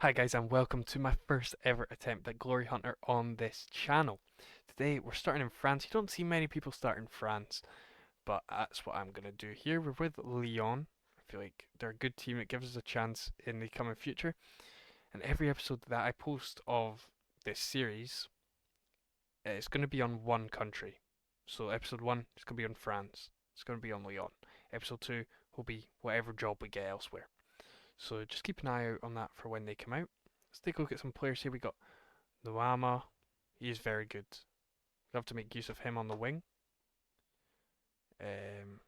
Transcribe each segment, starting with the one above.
Hi guys and welcome to my first ever attempt at Glory Hunter on this channel. Today we're starting in France. You don't see many people start in France, but that's what I'm going to do here. We're with Lyon. I feel like they're a good team. It gives us a chance in the coming future. And every episode that I post of this series, it's going to be on one country. So episode 1 is going to be on France. It's going to be on Lyon. Episode 2 will be whatever job we get elsewhere. So just keep an eye out on that for when they come out. Let's take a look at some players here. We got Noama. He is very good. We have to make use of him on the wing. Um,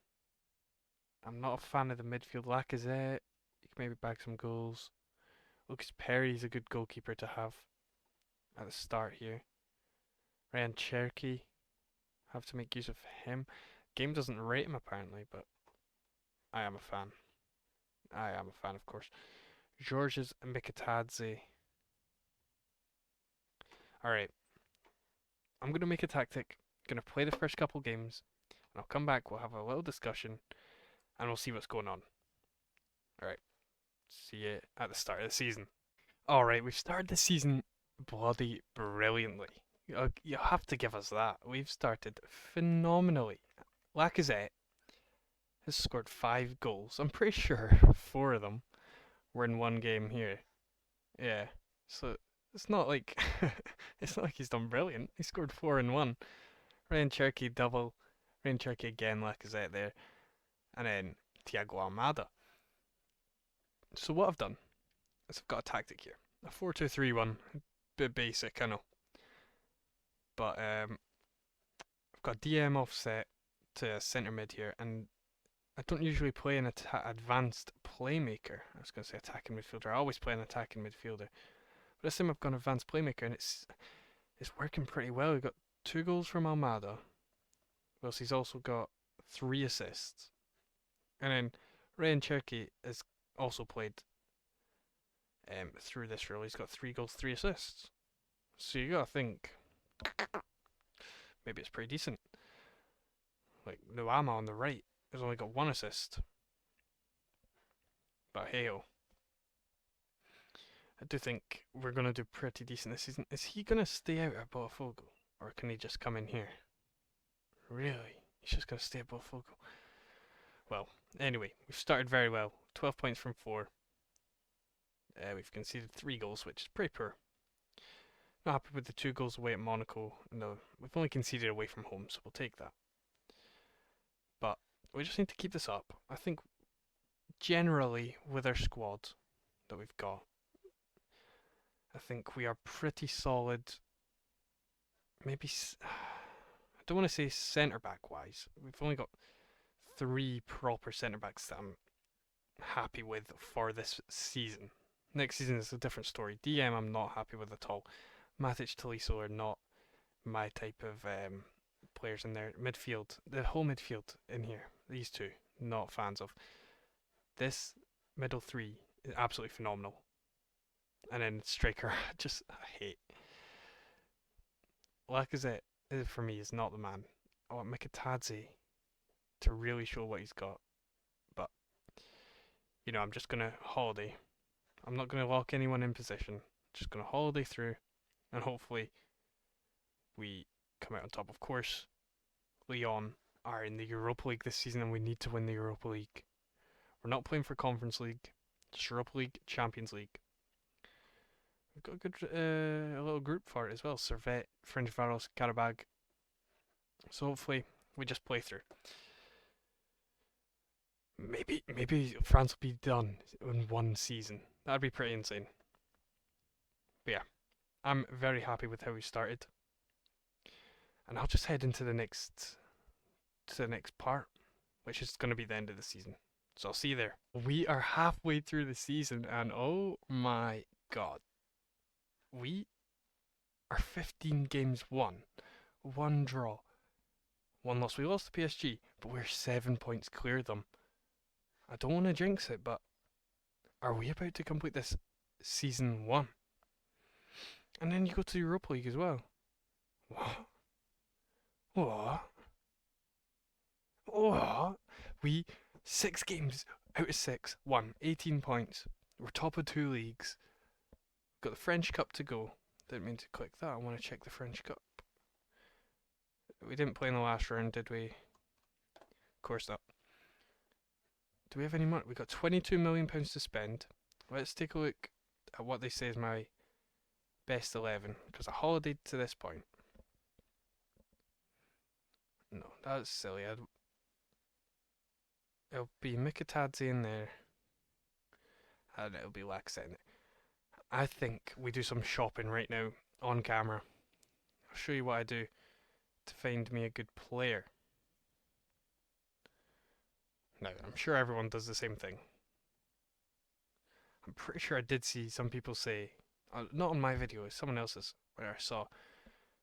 I'm not a fan of the midfield. Lacazette. He can maybe bag some goals. Lucas Perry is a good goalkeeper to have at the start here. Ryan Cherky. Have to make use of him. Game doesn't rate him apparently, but I am a fan. I am a fan, of course. Georges Mikatadze. Alright, I'm going to make a tactic. I'm going to play the first couple games, and I'll come back, we'll have a little discussion, and we'll see what's going on. Alright, see you at the start of the season. Alright, we've started the season bloody brilliantly. You have to give us that. We've started phenomenally. Lacazette has scored 5 goals. I'm pretty sure 4 of them were in one game here. Yeah, so it's not like it's not like he's done brilliant. He scored 4 in one. Ryan Cherky double. Ryan Cherky again, Lacazette there. And then Thiago Almada. So what I've done is I've got a tactic here. A 4-2-3-1. Bit basic, I know. But I've got DM offset to centre mid here, and I don't usually play an advanced playmaker. I was going to say attacking midfielder. I always play an attacking midfielder. But this time I've got an advanced playmaker, and it's working pretty well. We've got 2 goals from Almada, whilst he's also got 3 assists. And then Ryan Cherky has also played through this role. He's got 3 goals, 3 assists. So you gotta think, maybe it's pretty decent. Like Nuama on the right has only got 1 assist. But hey ho. I do think we're gonna do pretty decent this season. Is he gonna stay out at Botafogo? Or can he just come in here? Really? He's just gonna stay at Botafogo. Well, anyway, we've started very well. 12 points from 4. We've conceded 3 goals, which is pretty poor. Not happy with the 2 goals away at Monaco. No, we've only conceded away from home, so we'll take that. But we just need to keep this up. I think generally with our squad that we've got, I think we are pretty solid. Maybe I don't want to say centre back wise. We've only got 3 proper centre backs that I'm happy with for this season. Next season is a different story. DM I'm not happy with at all. Matic, Tolisso are not my type of players in there. Midfield, the whole midfield in here, these two, not fans of. This middle 3 is absolutely phenomenal. And then striker, just I hate. Lacazette for me is not the man. I want Mikatadze to really show what he's got. But I'm just gonna holiday. I'm not gonna lock anyone in position. Just gonna holiday through, and hopefully we come out on top. Of course, Lyon are in the Europa League this season, and we need to win the Europa League. We're not playing for Conference League, just Europa League, Champions League. We've got a good a little group for it as well. Servette, Ferencváros, Karabag. So hopefully we just play through. Maybe France will be done in one season. That'd be pretty insane. But yeah, I'm very happy with how we started. And I'll just head into the next part, which is going to be the end of the season. So I'll see you there. We are halfway through the season, and oh my god, we are 15 games won, 1 draw, 1 loss. We lost to PSG, but we're 7 points clear of them. I don't want to jinx it, but are we about to complete this season 1? And then you go to the Europa League as well. What? What? What? We 6 games out of 6 won, 18 points. We're top of 2 leagues. Got the French Cup to go. Didn't mean to click that. I want to check the French Cup. We didn't play in the last round, did we? Of course not. Do we have any money? We got £22 million to spend. Let's take a look at what they say is my best 11, because I holidayed to this point. No, that's silly. It'll be Mikatadze in there, and it'll be Laxen. I think we do some shopping right now on camera. I'll show you what I do to find me a good player. Now, I'm sure everyone does the same thing. I'm pretty sure I did see some people say, not on my video, it's someone else's, where I saw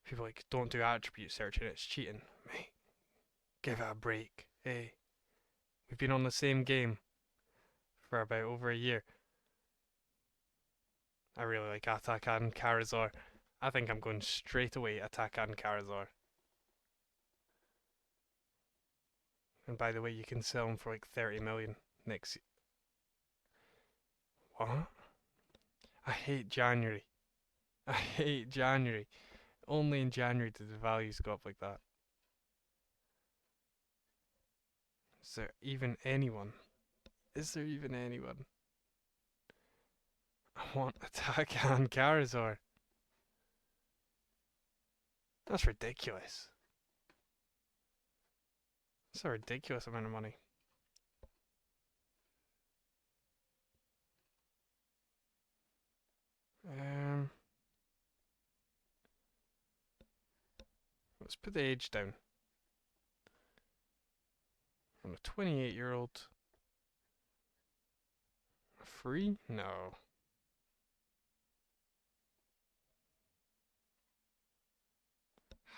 people like, don't do attribute searching, it's cheating. Mate, give it a break. Hey, we've been on the same game for about over a year. I really like Atakan Karazor. I think I'm going straight away Atakan Karazor. And by the way, you can sell him for like 30 million next. What? I hate January. I hate January. Only in January do the values go up like that. Is there even anyone? Is there even anyone? I want Atakan Karazor. That's ridiculous. That's a ridiculous amount of money. Let's put the age down. I'm a 28-year-old. Free? No.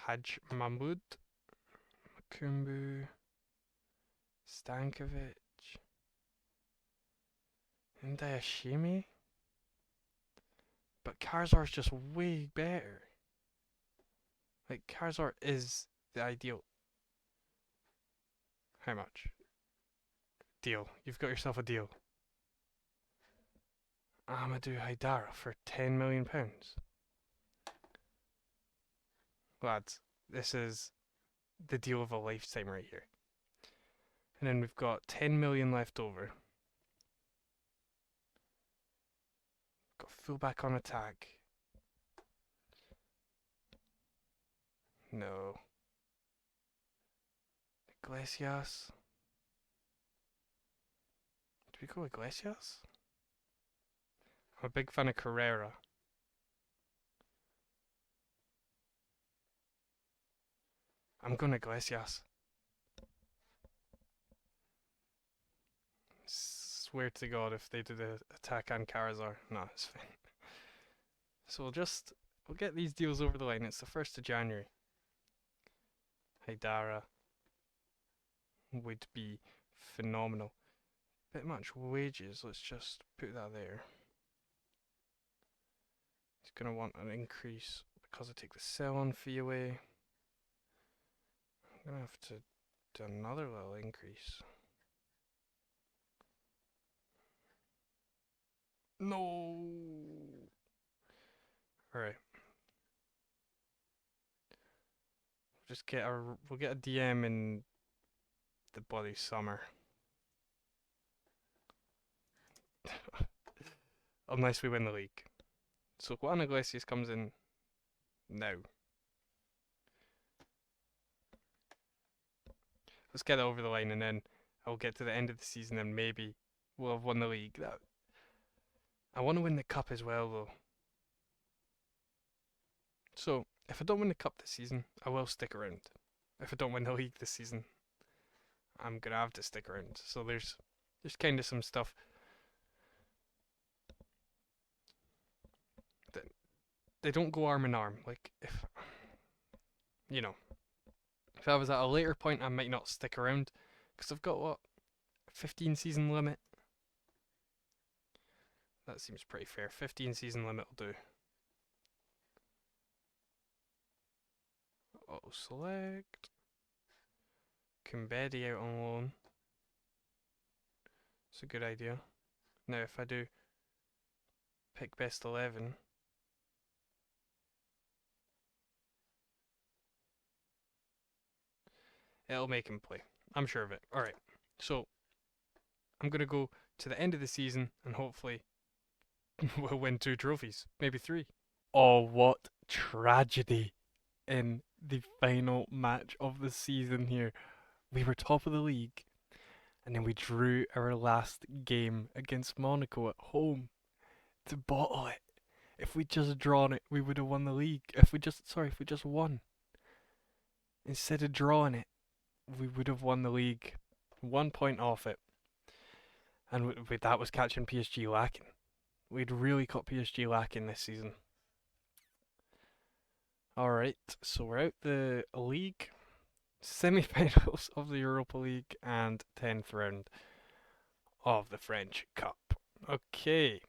Haj Mahmoud, Makumbu, Stankovic, Ndayashimi. But Karzar's just way better. Like, Karzar is the ideal. How much? Deal. You've got yourself a deal. Amadou Haidara for £10 million. Lads, this is the deal of a lifetime right here. And then we've got 10 million left over. Got fullback on attack. No. Iglesias. Do we go Iglesias? I'm a big fan of Carrera. I'm going Iglesias. Swear to God if they do the attack on Karazar. No, it's fine. So we'll get these deals over the line. It's the 1st of January. Haidara would be phenomenal. Bit much wages, let's just put that there. He's going to want an increase because I take the sell-on fee away. I'm going to have to do another little increase. No! Alright. We'll get a DM in the bloody summer. Unless we win the league. So Juan Iglesias comes in now. Let's get it over the line and then I'll get to the end of the season and maybe we'll have won the league. I want to win the cup as well though. So if I don't win the cup this season, I will stick around. If I don't win the league this season, I'm gonna have to stick around. So there's kind of some stuff that they don't go arm in arm. Like if if I was at a later point, I might not stick around because I've got what 15 season limit. That seems pretty fair. 15 season limit will do. Auto select. Kimbedi out on loan. It's a good idea. Now if I do pick best 11, It'll make him play. I'm sure of it. All right. So I'm gonna go to the end of the season and hopefully we'll win 2 trophies, maybe 3. Oh, what tragedy in the final match of the season here. We were top of the league, and then we drew our last game against Monaco at home to bottle it. If we just drawn it, we would have won the league. If we just won. Instead of drawing it, we would have won the league. 1 point off it. And that was catching PSG lacking. We'd really caught PSG lacking this season. Alright, so we're out the league, semi-finals of the Europa League, and 10th round of the French Cup. Okay.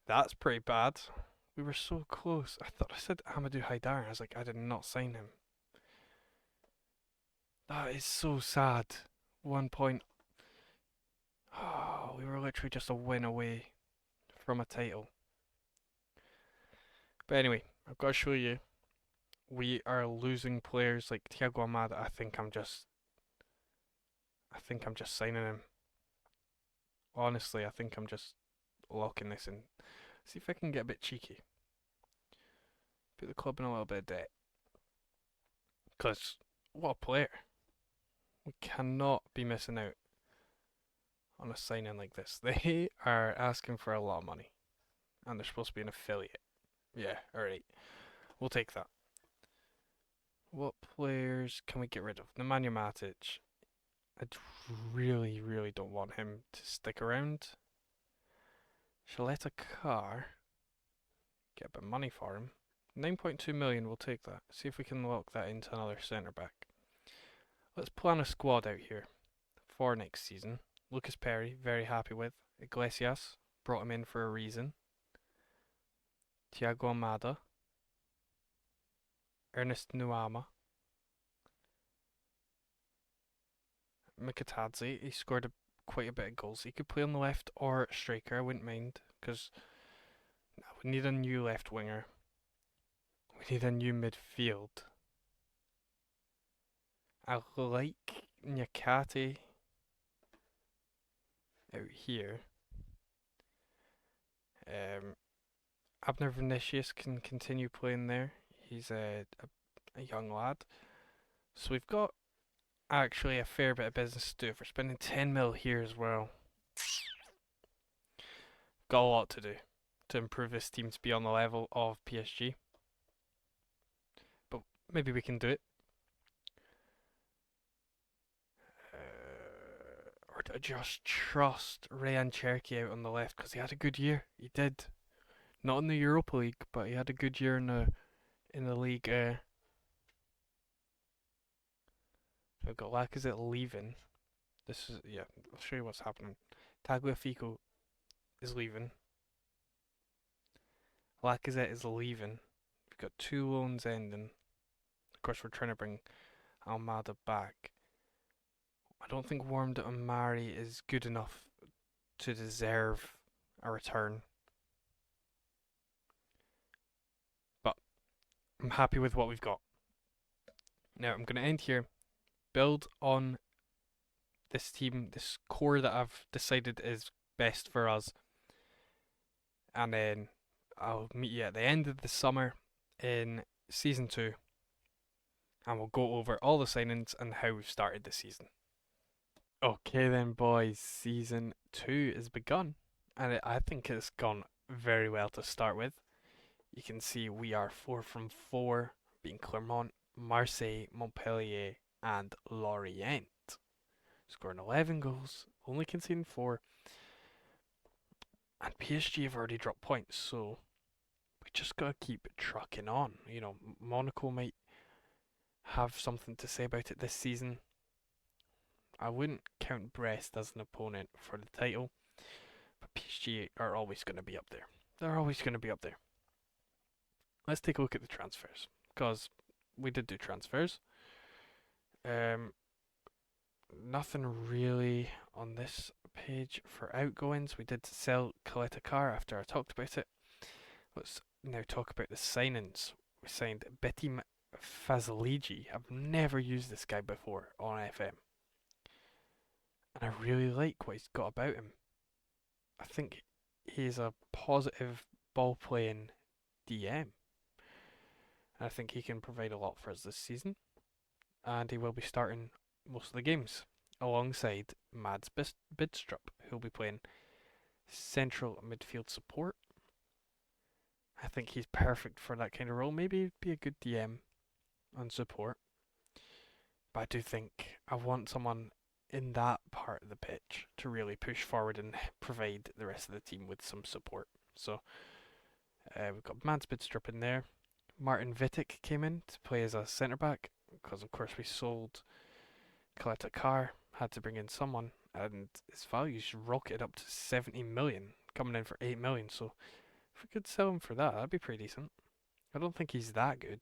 That's pretty bad. We were so close. I thought I said Amadou Haidar. I was like, I did not sign him. That is so sad. 1 point. Oh, we were literally just a win away from a title. But anyway, I've got to show you. We are losing players like Thiago Almada. I think I'm just signing him. Honestly, I think I'm just locking this in. See if I can get a bit cheeky. Put the club in a little bit of debt. Because, what a player. We cannot be missing out on a sign-in like this. They are asking for a lot of money. And they're supposed to be an affiliate. Yeah, alright. We'll take that. What players can we get rid of? Nemanja Matic. I really, really don't want him to stick around. Shaletta Carr. Get a bit of money for him. 9.2 million, we'll take that. See if we can lock that into another centre back. Let's plan a squad out here for next season. Lucas Perry, very happy with. Iglesias, brought him in for a reason. Thiago Almada. Ernest Nuama. Mikatadze, he scored quite a bit of goals. He could play on the left or striker, I wouldn't mind, because we need a new left winger. We need a new midfield. I like Nyakate out here. Abner Vinicius can continue playing there. He's a young lad. So we've got actually a fair bit of business to do. If we're spending 10 mil here as well, got a lot to do to improve this team to be on the level of PSG. But maybe we can do it. Or do I just trust Rayan Cherki out on the left because he had a good year? He did. Not in the Europa League, but he had a good year in the league. We've got Lacazette leaving. I'll show you what's happening. Tagliafico is leaving. Lacazette is leaving. We've got 2 loans ending. Of course, we're trying to bring Almada back. I don't think Warmed Amari is good enough to deserve a return. But I'm happy with what we've got. Now I'm going to end here. Build on this team, this core that I've decided is best for us. And then I'll meet you at the end of the summer in Season 2. And we'll go over all the signings and how we've started the season. Okay then boys, Season 2 is begun. And I think it's gone very well to start with. You can see we are 4 from 4, being Clermont, Marseille, Montpellier, and Lorient. Scoring 11 goals, only conceding 4. And PSG have already dropped points, so we just gotta keep trucking on. You know, Monaco might have something to say about it this season. I wouldn't count Brest as an opponent for the title, but PSG are always going to be up there. They're always going to be up there. Let's take a look at the transfers, because we did do transfers. Nothing really on this page for outgoings. We did sell Coletta Carr after I talked about it. Let's now talk about the signings. We signed Betty Fazliji. I've never used this guy before on FM, and I really like what he's got about him. I think he's a positive ball playing DM. I think he can provide a lot for us this season, and he will be starting most of the games alongside Mads Bidstrup, who'll be playing central midfield support. I think he's perfect for that kind of role. Maybe be a good DM on support, but I do think I want someone in that part of the pitch to really push forward and provide the rest of the team with some support. So we've got Mads Bidstrup in there. Martin Vitic came in to play as a centre back because, of course, we sold Coletta Carr, had to bring in someone, and his value's rocketed up to 70 million, coming in for 8 million. So if we could sell him for that, that'd be pretty decent. I don't think he's that good,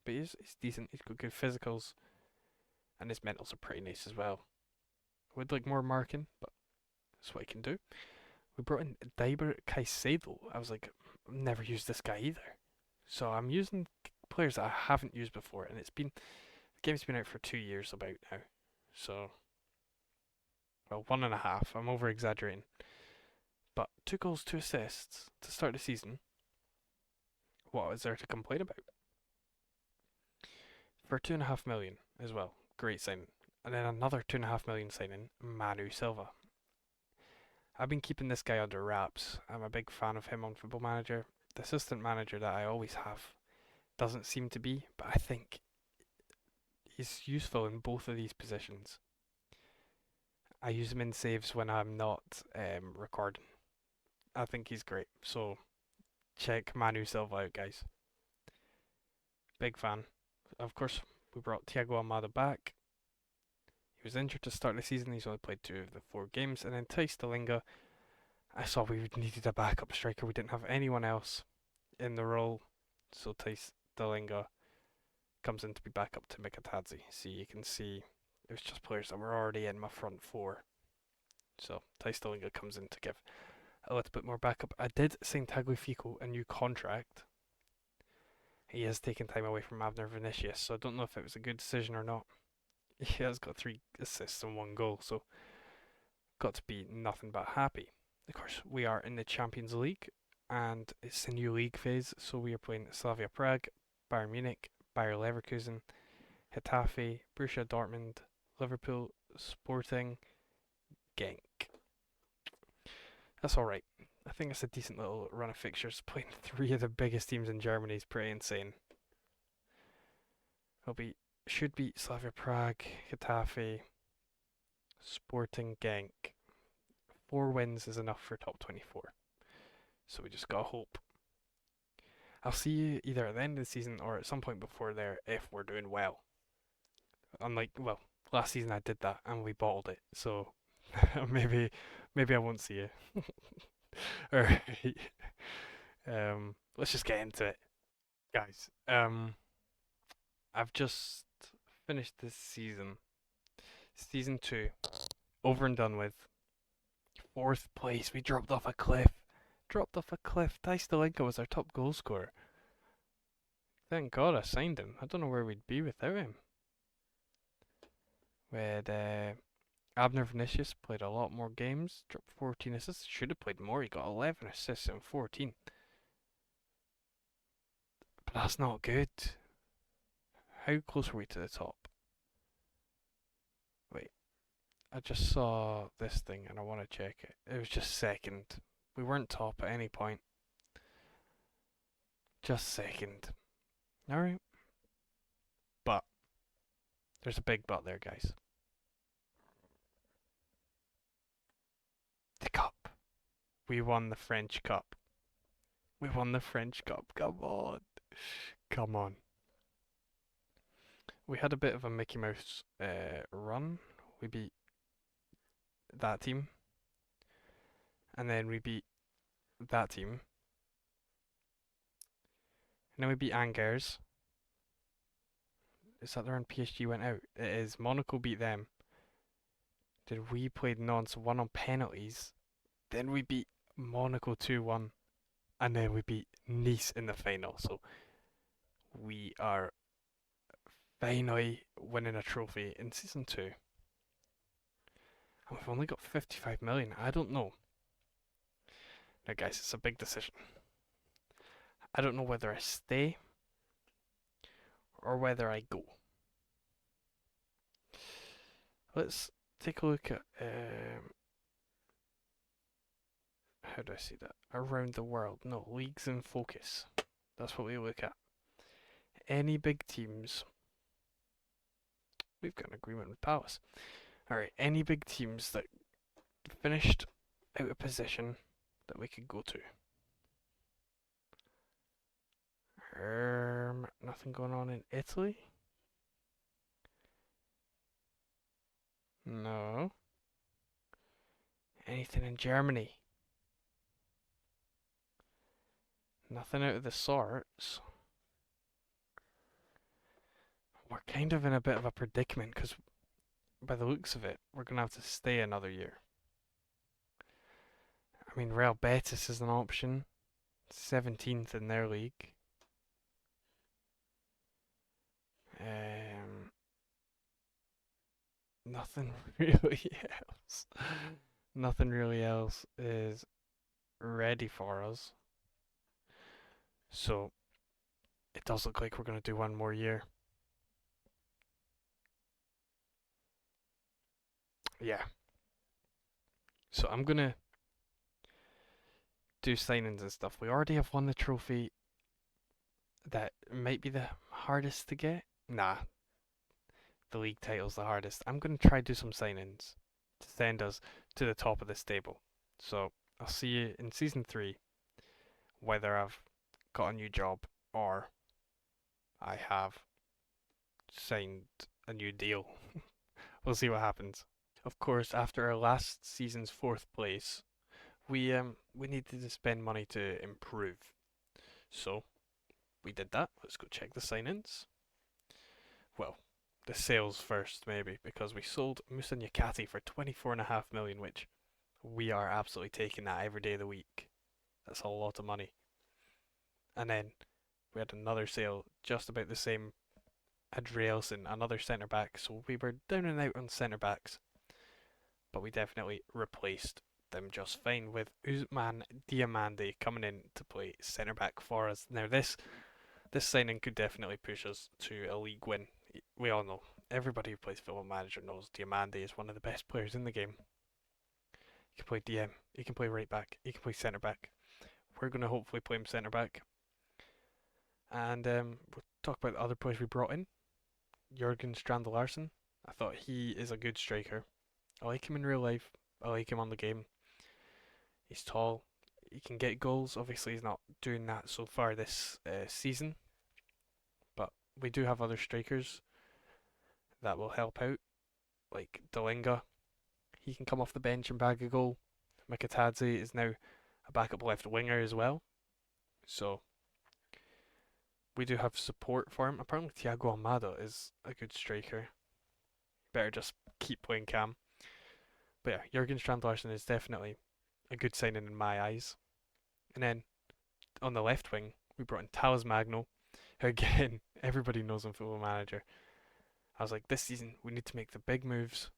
but he's decent. He's got good physicals, and his mentals are pretty nice as well. Would like more marking, but that's what he can do. We brought in Diber Caicedo. I was like, I've never used this guy either. So I'm using players that I haven't used before, and the game's been out for 2 years about now. So, well, 1.5. I'm over exaggerating. But 2 goals, 2 assists to start the season. What is there to complain about? For 2.5 million as well. Great signing. And then another 2.5 million signing, Manu Silva. I've been keeping this guy under wraps. I'm a big fan of him on Football Manager. The assistant manager that I always have doesn't seem to be, but I think he's useful in both of these positions. I use him in saves when I'm not recording. I think he's great. So check Manu Silva out, guys. Big fan. Of course, we brought Thiago Almada back. He was injured to start the season. He's only played 2 of the 4 games. And then Thijs Delinga, I saw we needed a backup striker. We didn't have anyone else in the role. So Thijs Delinga comes in to be backup to Mikatadze. See, you can see it was just players that were already in my front 4. So Thijs Delinga comes in to give a little bit more backup. I did sign Tagliafico a new contract. He has taken time away from Abner Vinicius, so I don't know if it was a good decision or not. He has got 3 assists and 1 goal, so got to be nothing but happy. Of course, we are in the Champions League, and it's a new league phase, so we are playing Slavia Prague, Bayern Munich, Bayer Leverkusen, Getafe, Borussia Dortmund, Liverpool, Sporting, Genk. That's alright. I think it's a decent little run of fixtures. Playing 3 of the biggest teams in Germany is pretty insane. Should be Slavia Prague, Getafe, Sporting, Genk. 4 wins is enough for top 24. So we just gotta hope. I'll see you either at the end of the season or at some point before there if we're doing well. Unlike, well, last season I did that and we bottled it, so maybe I won't see you. Alright. Let's just get into it. Guys, I've just finished this season. Season 2. Over and done with. 4th place. We dropped off a cliff. Thijs Delinka was our top goal scorer. Thank God I signed him. I don't know where we'd be without him. We had Abner Vinicius played a lot more games. Dropped 14 assists. Should have played more. He got 11 assists and 14. But that's not good. How close were we to the top? Wait. I just saw this thing and I want to check it. It was just second. We weren't top at any point. Just second. Alright. But. There's a big but there, guys. The cup. We won the French Cup. Come on. Come on. We had a bit of a Mickey Mouse run. We beat that team. And then we beat that team. And then we beat Angers. Is that the round PSG went out? It is. Monaco beat them. Did we play Nantes, won on penalties. Then we beat Monaco 2-1. And then we beat Nice in the final. So we are finally winning a trophy in season 2. And we've only got 55 million. I don't know. Now, guys, it's a big decision. I don't know whether I stay or whether I go. Let's take a look at how do I see that? Around the world. No, leagues in focus. That's what we look at. Any big teams? We've got an agreement with Palace. Alright, any big teams that finished out of position that we could go to? Nothing going on in Italy? No. Anything in Germany? Nothing out of the sorts. We're kind of in a bit of a predicament because, by the looks of it, we're going to have to stay another year. I mean, Real Betis is an option. 17th in their league. Nothing really else. Nothing really else is ready for us. So, it does look like we're going to do one more year. Yeah. So I'm going to do signings and stuff. We already have won the trophy that might be the hardest to get. Nah, the league title's the hardest. I'm going to try do some signings to send us to the top of this table. So I'll see you in season 3, whether I've got a new job or I have signed a new deal. We'll see what happens. Of course, after our last season's 4th place, we needed to spend money to improve. So we did that. Let's go check the sign-ins. Well, the sales first, maybe, because we sold Musa Nyakati for 24.5 million, which we are absolutely taking that every day of the week. That's a lot of money. And then we had another sale just about the same. Adrielson, another centre back. So we were down and out on centre backs, but we definitely replaced them just fine with Usman Diamande coming in to play centre back for us. Now this signing could definitely push us to a league win. We all know, everybody who plays Football Manager knows Diamande is one of the best players in the game. He can play DM, he can play right back, he can play centre back. We're going to hopefully play him centre back. And we'll talk about the other players we brought in. Jurgen Strand-Larsen. I thought he is a good striker. I like him in real life. I like him on the game. He's tall. He can get goals. Obviously, he's not doing that so far this season. But we do have other strikers that will help out, like Dalinga. He can come off the bench and bag a goal. Mikatadze is now a backup left winger as well. So we do have support for him. Apparently Thiago Almada is a good striker. Better just keep playing Cam. But yeah, Jurgen Strand-Larsen is definitely a good signing in my eyes. And then on the left wing, we brought in Talis Magno, who again, everybody knows on Football Manager. I was like, this season we need to make the big moves.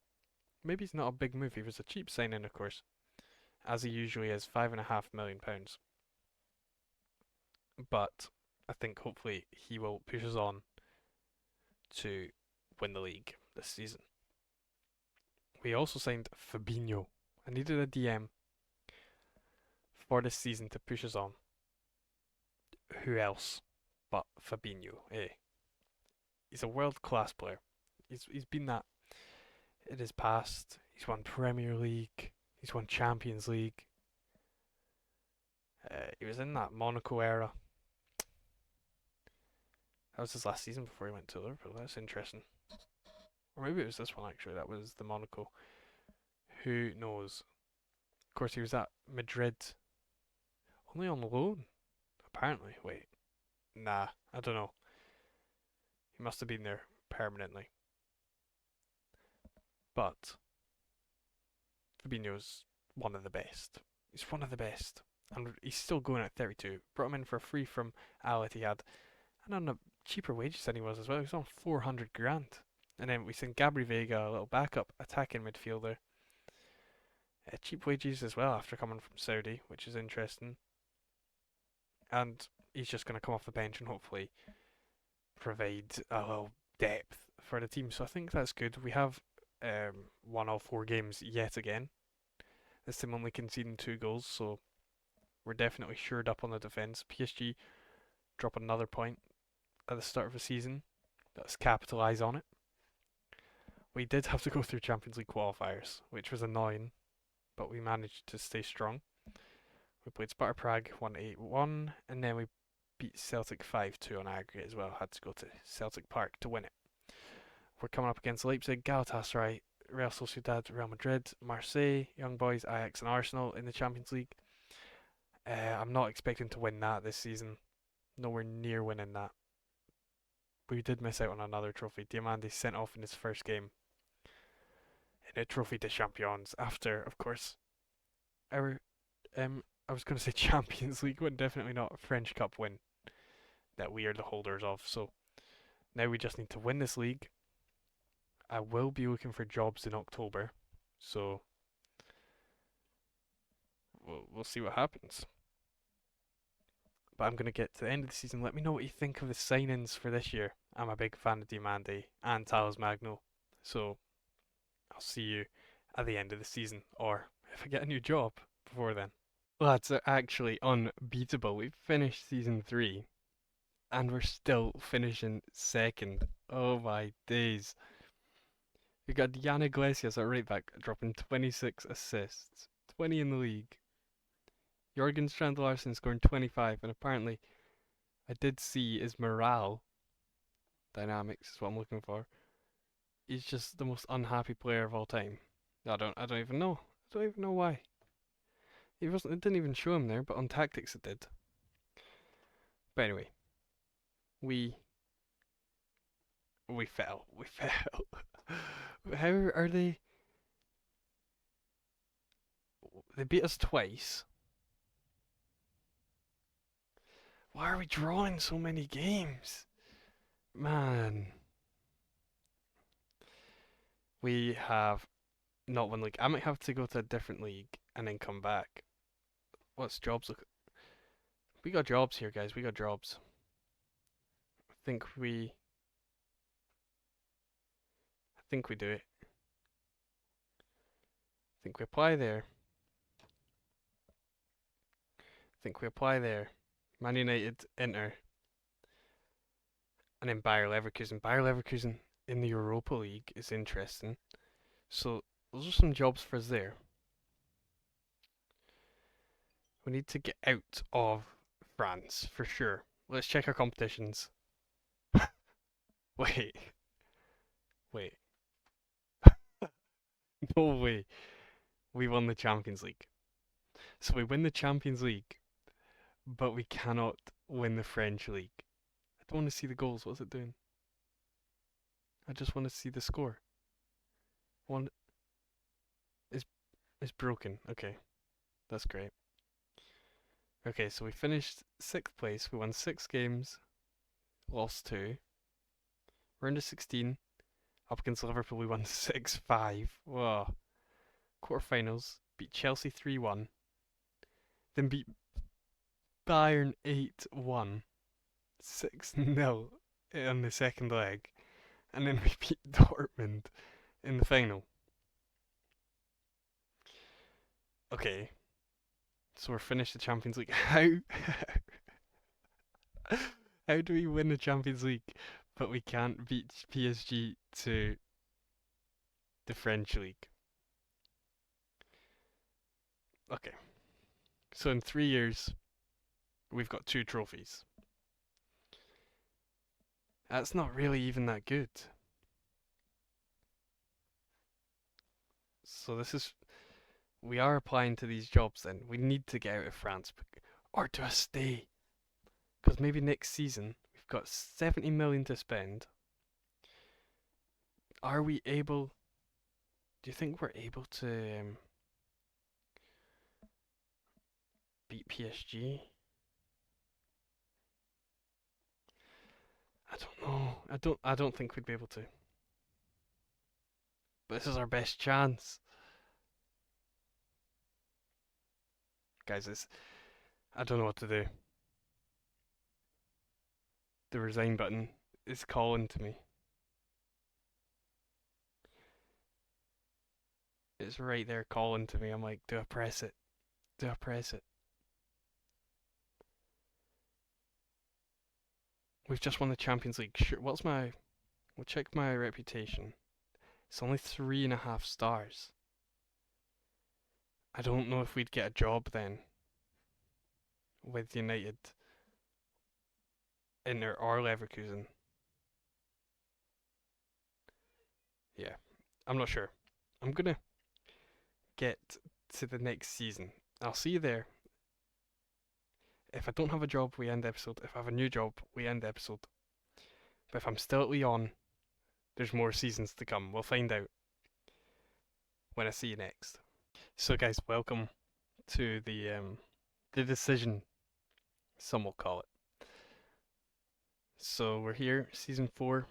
Maybe it's not a big move, he was a cheap signing, of course, as he usually is, £5.5 million. But I think hopefully he will push us on to win the league this season. We also signed Fabinho. I needed a DM for this season to push us on. Who else but Fabinho, eh? He's a world-class player. He's been that in his past. He's won Premier League. He's won Champions League. He was in that Monaco era. That was his last season before he went to Liverpool. That's interesting. Or maybe it was this one actually. That was the Monaco. Who knows? Of course, he was at Madrid. Only on loan, apparently. Wait. Nah, I don't know. He must have been there permanently. But Fabinho's one of the best. He's one of the best. And he's still going at 32. Brought him in for free from Al Ittihad. And on a cheaper wages than he was as well. He was on 400 grand. And then we sent Gabri Vega, a little backup attacking midfielder. Cheap wages as well after coming from Saudi, which is interesting. And he's just going to come off the bench and hopefully provide a little depth for the team. So I think that's good. We have won all 4 games yet again. This time only conceding 2 goals, so we're definitely shored up on the defence. PSG drop another point at the start of the season. Let's capitalise on it. We did have to go through Champions League qualifiers, which was annoying, but we managed to stay strong. We played Sparta Prague 1-8-1, and then we beat Celtic 5-2 on aggregate as well. Had to go to Celtic Park to win it. We're coming up against Leipzig, Galatasaray, Real Sociedad, Real Madrid, Marseille, Young Boys, Ajax, and Arsenal in the Champions League. I'm not expecting to win that this season. Nowhere near winning that. We did miss out on another trophy. Diamandi sent off in his first game in a Trophy de Champions after, of course, our I was going to say Champions League win, definitely not a French Cup win that we are the holders of. So now we just need to win this league. I will be looking for jobs in October, so we'll see what happens. But I'm going to get to the end of the season. Let me know what you think of the signings for this year. I'm a big fan of Diamandi and Talos Magno, so I'll see you at the end of the season, or if I get a new job before then. Lads are actually unbeatable. We've finished season 3 and we're still finishing second. Oh my days. We got Jan Iglesias at right back dropping 26 assists, 20 in the league. Jorgen Strand Larsen scoring 25, and apparently I did see his morale dynamics is what I'm looking for. He's just the most unhappy player of all time. I don't even know. I don't even know why. It didn't even show him there, but on tactics it did. But anyway, we fell. We fell. How are they? They beat us twice. Why are we drawing so many games? Man. We have not won league. I might have to go to a different league and then come back. What's jobs look? We got jobs here, guys. We got jobs. I think we do it. I think we apply there. Man United, Inter, and then Bayer Leverkusen. Bayer Leverkusen in the Europa League is interesting. So those are some jobs for us there. We need to get out of France for sure. Let's check our competitions. Wait. No way. We won the Champions League. So we win the Champions League, but we cannot win the French league. I don't want to see the goals. What's it doing? I just want to see the score. One is broken. Okay. That's great. Okay, so we finished 6th place. We won 6 games, lost 2. We're into 16. Up against Liverpool, we won 6-5. Whoa. Quarterfinals, beat Chelsea 3-1. Then beat Bayern 8-1. 6-0 on the second leg. And then we beat Dortmund in the final. Okay. So we're finished the Champions League. How do we win the Champions League, but we can't beat PSG to the French league? Okay. So in 3 years, we've got 2 trophies. That's not really even that good. So we are applying to these jobs then. We need to get out of France, or do I stay? Because maybe next season, we've got 70 million to spend. Are we able, do you think we're able to beat PSG? I don't know. I don't think we'd be able to. But this is our best chance. Guys, I don't know what to do. The resign button is calling to me. It's right there calling to me. I'm like, do I press it? Do I press it? We've just won the Champions League. Sure, we'll check my reputation. It's only 3.5 stars. I don't know if we'd get a job then with United, Inter, or Leverkusen. Yeah, I'm not sure. I'm gonna get to the next season. I'll see you there. If I don't have a job, we end the episode. If I have a new job, we end the episode. But if I'm still at Lyon, there's more seasons to come. We'll find out when I see you next. So, guys, welcome to the decision, some will call it. So we're here, season 4,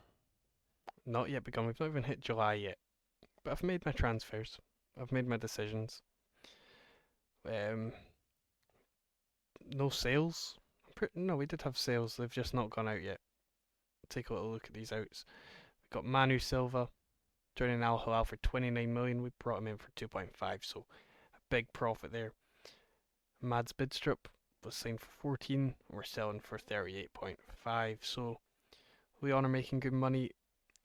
not yet begun. We've not even hit July yet, but I've made my transfers. I've made my decisions. Um, no sales. No, we did have sales. They've just not gone out yet. Take a little look at these outs. We got Manu Silva joining Al Hilal for 29 million. We brought him in for 2.5, so a big profit there. Mads Bidstrup was signed for 14. We're selling for 38.5. So Leon are making good money.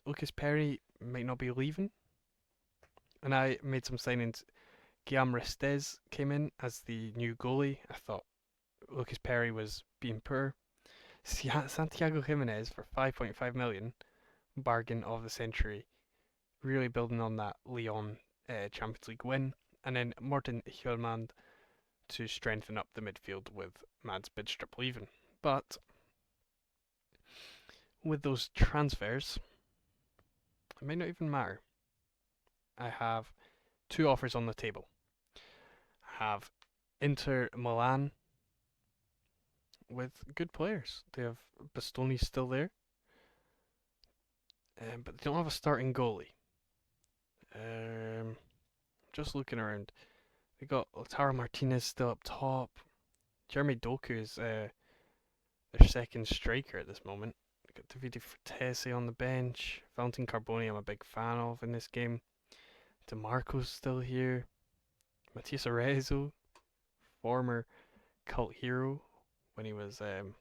Lucas Perry might not be leaving. And I made some signings. Guillaume Restes came in as the new goalie. I thought Lucas Perry was being poor. Santiago Jimenez for 5.5 million, bargain of the century. Really building on that Lyon Champions League win. And then Morten Hjulmand to strengthen up the midfield with Mads Bidstrup leaving. But with those transfers, it may not even matter. I have 2 offers on the table. I have Inter Milan with good players. They have Bastoni still there, but they don't have a starting goalie. Just looking around, they got Lautaro Martinez still up top. Jeremy Doku is their second striker at this moment. They got Davide Frattesi on the bench. Valentin Carboni, I'm a big fan of in this game. DeMarco's still here. Matias Arezzo, former cult hero when he was out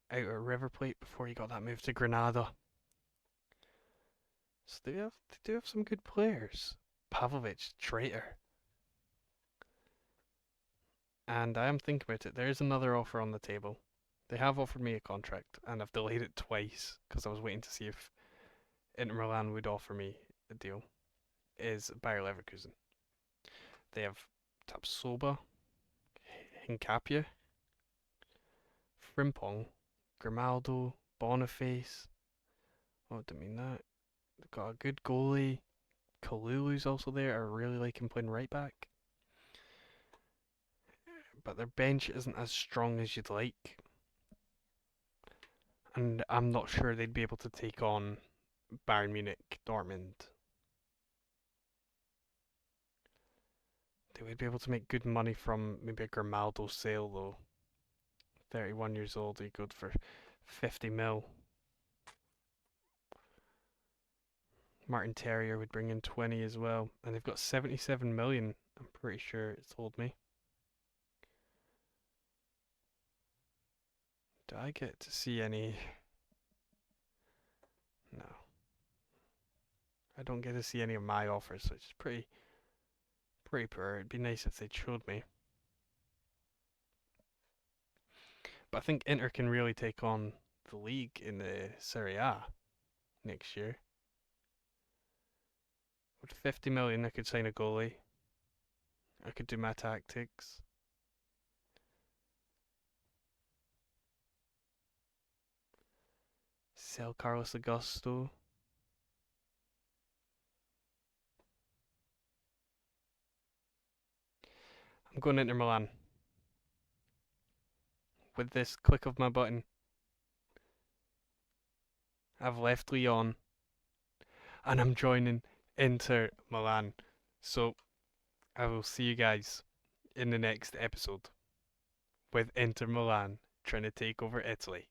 at River Plate before he got that move to Granada. So they do have some good players. Pavlovic, traitor. And I am thinking about it. There is another offer on the table. They have offered me a contract, and I've delayed it twice because I was waiting to see if Inter Milan would offer me a deal. Is Bayer Leverkusen. They have Tapsoba, Hincapie, Frimpong, Grimaldo, Boniface. Oh, I didn't mean that. They've got a good goalie. Kalulu's also there. I really like him playing right back. But their bench isn't as strong as you'd like. And I'm not sure they'd be able to take on Bayern Munich, Dortmund. They would be able to make good money from maybe a Grimaldo sale though. 31 years old, he good for 50 mil. Martin Terrier would bring in 20 as well. And they've got 77 million, I'm pretty sure it told me. Do I get to see any? No. I don't get to see any of my offers, which is pretty poor. It'd be nice if they showed me. But I think Inter can really take on the league in the Serie A next year. With 50 million, I could sign a goalie. I could do my tactics. Sell Carlos Augusto. I'm going Inter Milan. With this click of my button. I've left Lyon and I'm joining Inter Milan. So I will see you guys in the next episode with Inter Milan trying to take over Italy.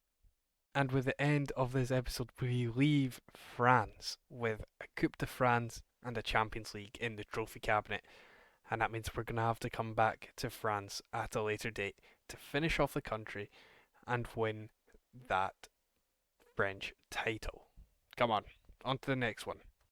And with the end of this episode, we leave France with a Coupe de France and a Champions League in the trophy cabinet. And that means we're going to have to come back to France at a later date to finish off the country and win that French title. Come on to the next one.